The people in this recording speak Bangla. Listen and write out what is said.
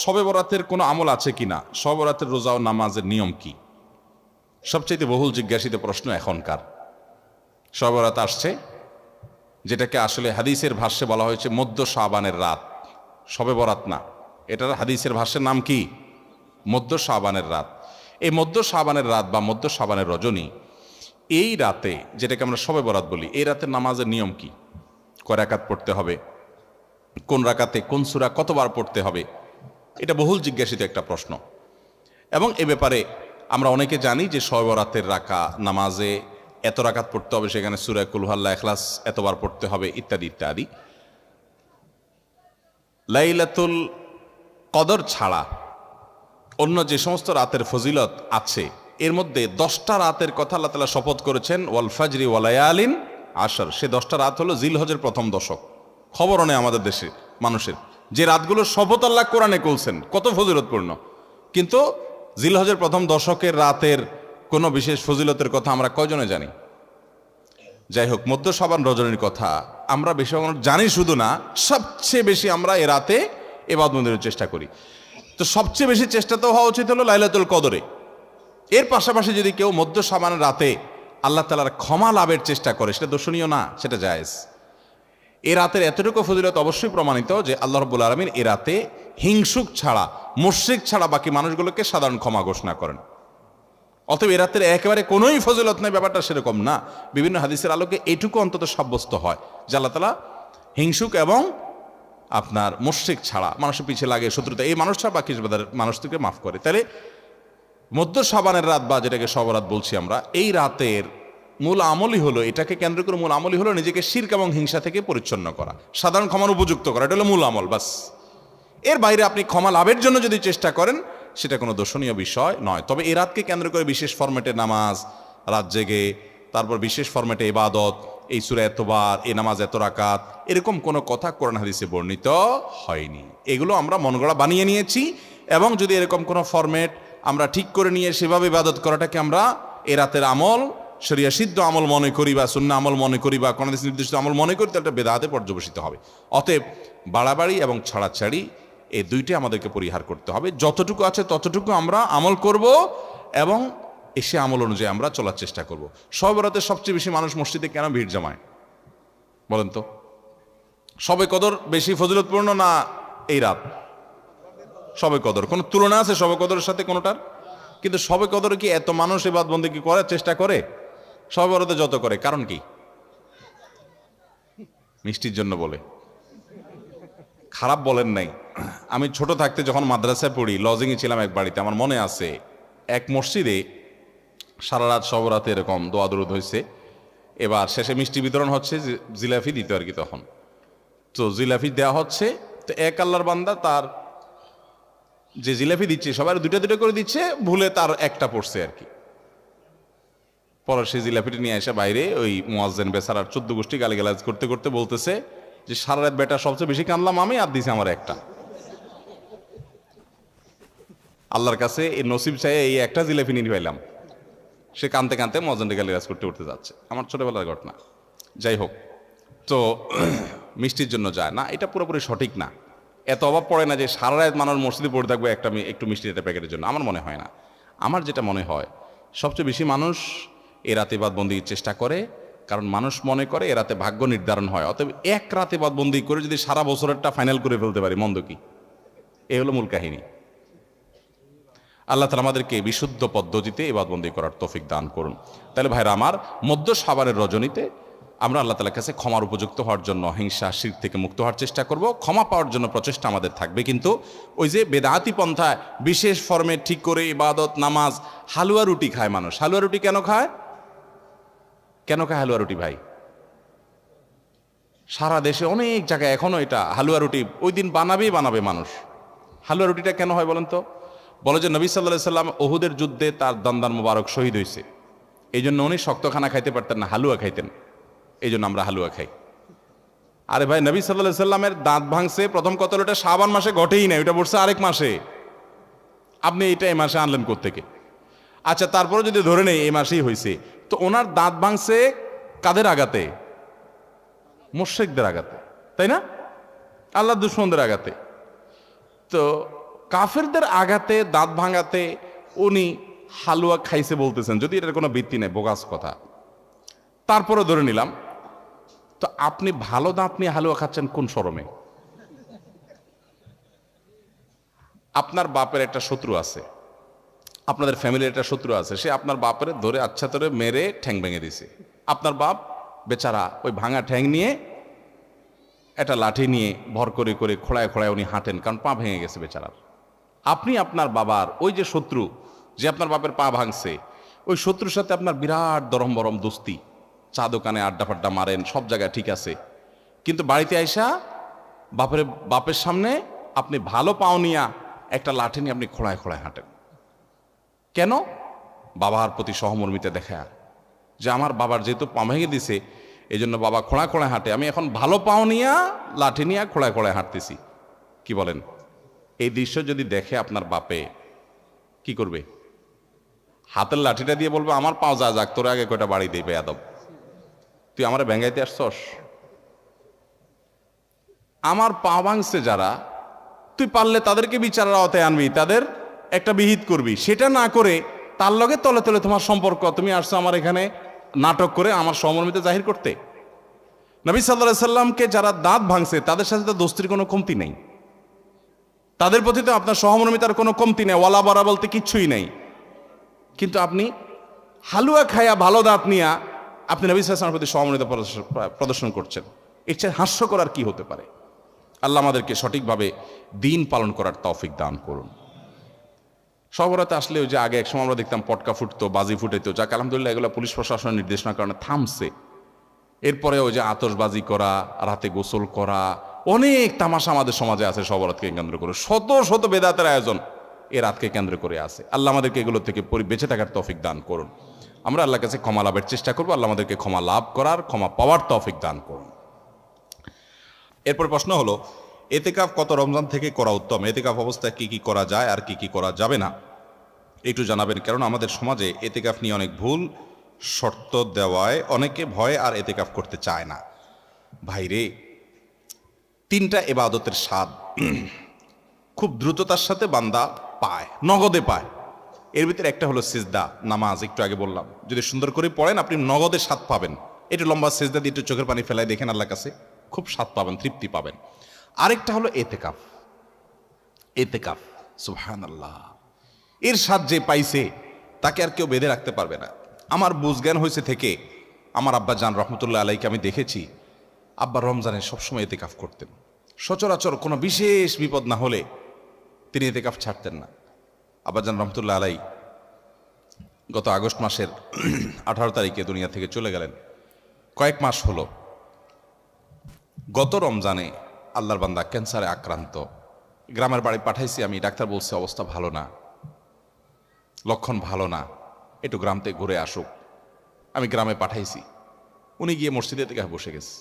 শবে বরাতের কোনো আমল আছে কিনা, শবে বরাতের রোজা ও নামাজের নিয়ম কি? সবচেয়ে বহুল জিজ্ঞাসিত প্রশ্ন এখনকার। শবে বরাত আসছে, যেটাকে আসলে হাদিসের ভাষ্যে বলা হয়েছে মধ্য শাবানের রাত, শবে বরাত না, এটার হাদিসের ভাষ্যের নাম কি? মধ্য শাবানের রাত। এই মধ্য শাবানের রাত বা মধ্য শাবানের রজনী, এই রাতে যেটাকে আমরা শবে বরাত বলি, এই রাতের নামাজের নিয়ম কি? কয় রাকাত পড়তে হবে, কোন রাকাতে কোন সূরা কতবার পড়তে হবে, এটা বহুল জিজ্ঞাসিত একটা প্রশ্ন। এবং এ ব্যাপারে আমরা অনেকে জানি যে শবে বরাতের নামাজে এত রাকাত পড়তে হবে, সেখানে সূরা কুল হুয়াল্লাহ, ইখলাস এতবার পড়তে হবে, ইত্যাদি ইত্যাদি। লাইলাতুল কদর ছাড়া অন্য যে সমস্ত রাতের ফজিলত আছে, এর মধ্যে 10টা রাতের কথা আল্লাহ তাআলা শপথ করেছেন, ওয়াল ফাজরি ওয়া লায়ালিন আশর। সে 10টা রাত হলো জিলহজের প্রথম দশক। খবরও নেই আমাদের দেশে মানুষের, যে রাতগুলো শপথ আল্লাহ কোরআনে করছেন, কত ফজিলতপূর্ণ, কিন্তু জিলহজের প্রথম দশকের রাতের কোনো বিশেষ ফজিলতের কথা আমরা কয়জনে জানি? যাই হোক, মধ্য শাবান রজনীর কথা আমরা বেশি জানি শুধু না, সবচেয়ে বেশি আমরা এ রাতে ইবাদত বন্দেগীর চেষ্টা করি। তো সবচেয়ে বেশি চেষ্টা তো হওয়া উচিত হলো লাইলাতুল কদরে। এর পাশাপাশি যদি কেউ মধ্য শাবানের রাতে আল্লাহ তাআলার ক্ষমা লাভের চেষ্টা করে, সেটা দর্শনীয় না, সেটা জায়েজ। এ রাতের এতটুকু ফজিলত অবশ্যই প্রমাণিত যে আল্লাহ রাব্বুল আলামিন এ রাতে হিংসুক ছাড়া, মুশরিক ছাড়া বাকি মানুষগুলোকে সাধারণ ক্ষমা ঘোষণা করেন। অতএব এ রাতের একেবারে কোনোই ফজিলত নেই, ব্যাপারটা সেরকম না। বিভিন্ন হাদিসের আলোকে এটুকু অন্তত সাব্যস্ত হয় যে আল্লাহ তাআলা হিংসুক এবং আপনার মুশরিক ছাড়া, মানুষের পিছিয়ে লাগে শত্রুতা, এই মানুষ ছাড়া বাকি মানুষকে মাফ করে। তাহলে মধ্য শাবানের রাত বা যেটাকে শবে বরাত বলছি আমরা, এই রাতের মূল আমলই হলো, এটাকে কেন্দ্র করে মূল আমলই হলো নিজেকে শিরক এবং হিংসা থেকে পরিচ্ছন্ন করা, সাধারণ ক্ষমার উপযুক্ত করা। এটা হলো মূল আমল, বাস। এর বাইরে আপনি ক্ষমা লাভের জন্য যদি চেষ্টা করেন, সেটা কোনো দর্শনীয় বিষয় নয়। তবে এই রাতকে কেন্দ্র করে বিশেষ ফরম্যাটে নামাজ, রাত জেগে, তারপর বিশেষ ফরম্যাটে ইবাদত, এই সূরা এতবার, এই নামাজ এত রাকাত, এরকম কোনো কথা কোরআন হাদিসে বর্ণিত হয়নি। এগুলো আমরা মনগড়া বানিয়ে নিয়েছি। এবং যদি এরকম কোনো ফরম্যাট আমরা ঠিক করে নিয়ে সেভাবে ইবাদত করাটাকে আমরা এ রাতের আমল, শরিয়া সিদ্ধ আমল মনে করি বা সুন্নাহ আমল মনে করি বা কোন নির্দিষ্ট আমল মনে করি, তাহলে এটা বেদাতে পর্যবসিত হবে। অতএব বাড়াবাড়ি এবং ছাড়াছাড়ি এই দুইটি আমাদেরকে পরিহার করতে হবে। যতটুকু আছে ততটুকু আমরা আমল করব এবং এসে আমল অনুযায়ী আমরা চলার চেষ্টা করব। শবে বরাতে সবচেয়ে বেশি মানুষ মসজিদে কেন ভিড় জমায় বলেন তো? শবে কদর বেশি ফজিলতপূর্ণ না এই রাত? শবে কদর কোনো তুলনা আছে শবে কদরের সাথে কোনোটার? কিন্তু শবে কদরে কি এত মানুষ ইবাদত বন্দেগী করার চেষ্টা করে শবে বরাতে যত করে? কারণ কি? মিষ্টির জন্য বলে, খারাপ বলেন নাই। আমি ছোট থাকতে যখন মাদ্রাসায় পড়ি, লজিংয়ে ছিলাম এক বাড়িতে, আমার মনে আছে এক মসজিদে সারা রাত শবে বরাতে এরকম দোয়া দরুদ হয়েছে। এবার শেষে মিষ্টি বিতরণ হচ্ছে, জিলাপি দিত আর কি তখন। তো জিলাপি দেওয়া হচ্ছে, তো এক আল্লাহর বান্দা তার যে জিলাপি দিচ্ছে সবার দুটা দুটো করে দিচ্ছে, ভুলে তার একটা পড়ছে আর কি। পরে সেই জিলাপিটা নিয়ে এসে বাইরে ওই মুয়াজ্জিন বেচারার 14 গোষ্ঠী গালিগালাজ করতে করতে বলতেছে যে সারা রাত বেটা সবচেয়ে বেশি কানলাম আমি, আর দিছে আমার একটা। আল্লাহর কাছে এই নসিব চাই এই একটা জিলাপি নিয়ে পাইলাম। সে কানতে কানতে মুয়াজ্জিনকে গালিগালাজ করতে করতে যাচ্ছে। আমার ছোটবেলার ঘটনা। যাই হোক, তো মিষ্টির জন্য যায় না, এটা পুরোপুরি সঠিক না। এত অভাব পড়ে না যে সারা রাত মানুষ মসজিদে পড়ে থাকবে একটু মিষ্টির একটা প্যাকেটের জন্য, আমার মনে হয় না। আমার যেটা মনে হয়, সবচেয়ে বেশি মানুষ এ রাতে ইবাদতবন্দির চেষ্টা করে, কারণ মানুষ মনে করে এ রাতে ভাগ্য নির্ধারণ হয়। অতএব এক রাতে ইবাদতবন্দি করে যদি সারা বছরেরটা ফাইনাল করে ফেলতে পারি, মন্দ কি? এই হলো মূল কাহিনী। আল্লাহ তাআলা আমাদেরকে বিশুদ্ধ পদ্ধতিতে ইবাদতবন্দি করার তৌফিক দান করুন। তাহলে ভাইরা আমার, মধ্য শাবানের রজনীতে আমরা আল্লাহ তাআলার কাছে ক্ষমার উপযুক্ত হওয়ার জন্য, হিংসা শিরক থেকে মুক্ত হওয়ার চেষ্টা করব। ক্ষমা পাওয়ার জন্য প্রচেষ্টা আমাদের থাকবে, কিন্তু ওই যে বেদাতি পন্থায় বিশেষ ফর্মে ঠিক করে ইবাদত, নামাজ, হালুয়া রুটি খায় মানুষ। হালুয়া রুটি কেন খায়? কেন খায় হালুয়া রুটি ভাই? সারা দেশে অনেক জায়গায় এখনো এটা হালুয়া রুটি ওই দিন বানাবে মানুষ। হালুয়া রুটিটা কেন হয় বলেন তো? বলে যে নবী সাল্লাল্লাহু আলাইহি সাল্লাম উহুদের যুদ্ধে তার দন্দান মোবারক শহীদ হয়েছে, এই জন্য উনি শক্ত খানা খাইতে পারতেন না, হালুয়া খাইতেন, এই জন্য আমরা হালুয়া খাই। আরে ভাই, নবী সাল্লাল্লাহু আলাইহি সাল্লামের দাঁত ভাঙছে প্রথম কতল, ওটা শাবান মাসে ঘটেই না, ওটা পড়ছে আরেক মাসে। আপনি এটা এই মাসে আনলেন কোত্থেকে? আচ্ছা, তারপরে যদি ধরে নেই এই মাসেই হয়েছে, তো ওনার দাঁত ভাঙছে কাদের আঘাতে? মুশরিকদের আঘাতে, তাই না? আল্লাহর দুশমনদের আঘাতে। তো কাফেরদের আঘাতে দাঁত ভাঙাতে উনি হালুয়া খাইছে বলতেছেন, যদি এটার কোনো ভিত্তি নেই, বোগাস কথা। তারপরে ধরে নিলাম, তো আপনি ভালো দাঁত নিয়ে হালুয়া খাচ্ছেন কোন শরমে? আপনার বাপের একটা শত্রু আছে, আপনাদের ফ্যামিলির একটা শত্রু আছে, সে আপনার বাপের ধরে আচ্ছা ধরে মেরে ঠ্যাং ভেঙে দিছে। আপনার বাপ বেচারা ওই ভাঙা ঠ্যাং নিয়ে একটা লাঠি নিয়ে ভর করে করে খোঁড়ায় খোঁড়ায় উনি হাঁটেন, কারণ পা ভেঙে গেছে বেচারার। আপনি আপনার বাবার ওই যে শত্রু, যে আপনার বাপের পা ভাঙছে, ওই শত্রুর সাথে আপনার বিরাট দরম বরম দোস্তি, চা দোকানে আড্ডা ফাড্ডা মারেন, সব জায়গায় ঠিক আছে। কিন্তু বাড়িতে আইসা বাপের সামনে আপনি ভালো পাও নিয়া একটা লাঠি নিয়ে আপনি খোঁড়ায় খোঁড়ায় হাঁটেন। কেন? বাবার প্রতি সহমর্মিতা দেখা, যে আমার বাবার যেহেতু পা ভেঙে দিছে, এই জন্য বাবা খোঁড়া খোঁড়ায় হাঁটে, আমি এখন ভালো পাও নিয়া লাঠি নিয়ে খোঁড়ায় খোঁড়ায় হাঁটতেছি। কি বলেন? এই দৃশ্য যদি দেখে আপনার বাপে কি করবে? হাতের লাঠিটা দিয়ে বলবে, আমার পাও যা যাক, তোর আগে কয়টা বাড়ি দিবে আদব, তুই আমার ভেঙ্গাইতে আসছস? আমার পা ভাঙছে যারা, তুই পারলে তাদেরকে বিচারের আওতায় আনবি, তাদের একটা বিহিত করবি। সেটা না করে তার লগে তলে তলে তোমার সম্পর্ক, তুমি আসছো আমার এখানে নাটক করে আমার সহমর্মিতা জাহির করতে। নবী সাল্লাল্লাহু আলাইহি সাল্লামকে যারা দাঁত ভাঙছে তাদের সাথে তো দোস্তির কোনো কমতি নেই, তাদের প্রতি তো আপনার সহমর্মিতার কোনো কমতি নেই, ওয়ালা বারা বলতে কিচ্ছুই নেই। কিন্তু আপনি হালুয়া খায়া ভালো দাঁত নিয়া আপনি নবী সাল্লাল্লাহু আলাইহি সাল্লামের প্রতি সহমর্মিতা প্রদর্শন করছেন। এর চেয়ে হাস্যকর আর কি হতে পারে? আল্লাহ আমাদেরকে সঠিকভাবে দিন পালন করার তৌফিক দান করুন। শহরাতে আসলে ওই যে আগে একসময় আমরা দেখতাম পটকা ফুটতো, বাজি ফুটাইতো, যাক আলহামদুলিল্লাহ এগুলো পুলিশ প্রশাসনের নির্দেশনার কারণে থামছে। এরপরে ওই যে আতশবাজি করা, রাতে গোসল করা, অনেক তামাশা আমাদের সমাজে আছে শহরাতকে কেন্দ্র করে, শত শত বেদাতের আয়োজন এ রাতকে কেন্দ্র করে আছে। আল্লাহ আমাদেরকে এগুলো থেকে বেঁচে থাকার তৌফিক দান করুন। আমরা আল্লাহর কাছে ক্ষমা লাভের চেষ্টা করবো, আল্লাহ আমাদেরকে ক্ষমা লাভ করার, ক্ষমা পাওয়ার তৌফিক দান করুন। এরপর প্রশ্ন হলো, এতেকাফ কত রমজান থেকে করা উত্তম? এতেকাফ অবস্থায় কি কি করা যায় আর কি কি করা যাবে না একটু জানাবেন, কারণ আমাদের সমাজে এতেকাফ নিয়ে অনেক ভুল শর্ত দেওয়ায় অনেকে ভয় আর এতেকাফ করতে চায় না। ভাইরে, তিনটা ইবাদতের স্বাদ খুব দ্রুততার সাথে বান্দা পায়, নগদে পায়। এর ভিতরে একটা হলো সিজদা, নামাজ। একটু আগে বললাম, যদি সুন্দর করে পড়েন আপনি নগদে স্বাদ পাবেন। একটু লম্বা সিজদা দিয়ে একটু চোখের পানি ফেলায় দেখেন, আল্লাহর কাছে খুব স্বাদ পাবেন, তৃপ্তি পাবেন। আরেকটা হলো এতেকাফ। এতেকাফ, সুবহানাল্লাহ, এর স্বাদ যে পাইছে তাকে আর কেউ বেঁধে রাখতে পারবে না। আমার বুঝজ্ঞান হয়েছে থেকে আমার আব্বা জান রহমতুল্লাহ আলাইকে আমি দেখেছি, আব্বা রমজানে সবসময় এতেকাফ করতেন। সচরাচর কোনো বিশেষ বিপদ না হলে তিনি এতেকাফ ছাড়তেন না। আব্বা জান রহমতুল্লাহ আলাই গত আগস্ট মাসের 18 তারিখে দুনিয়া থেকে চলে গেলেন। কয়েক মাস হলো। গত রমজানে আল্লাহর বান্দা ক্যান্সারে আক্রান্ত, গ্রামের বাড়ি পাঠাইছি আমি, ডাক্তার বলছে অবস্থা ভালো না, লক্ষণ ভালো না, একটু গ্রাম থেকে ঘুরে আসুক। আমি গ্রামে পাঠাইছি, উনি গিয়ে মসজিদে থেকে বসে গেছে।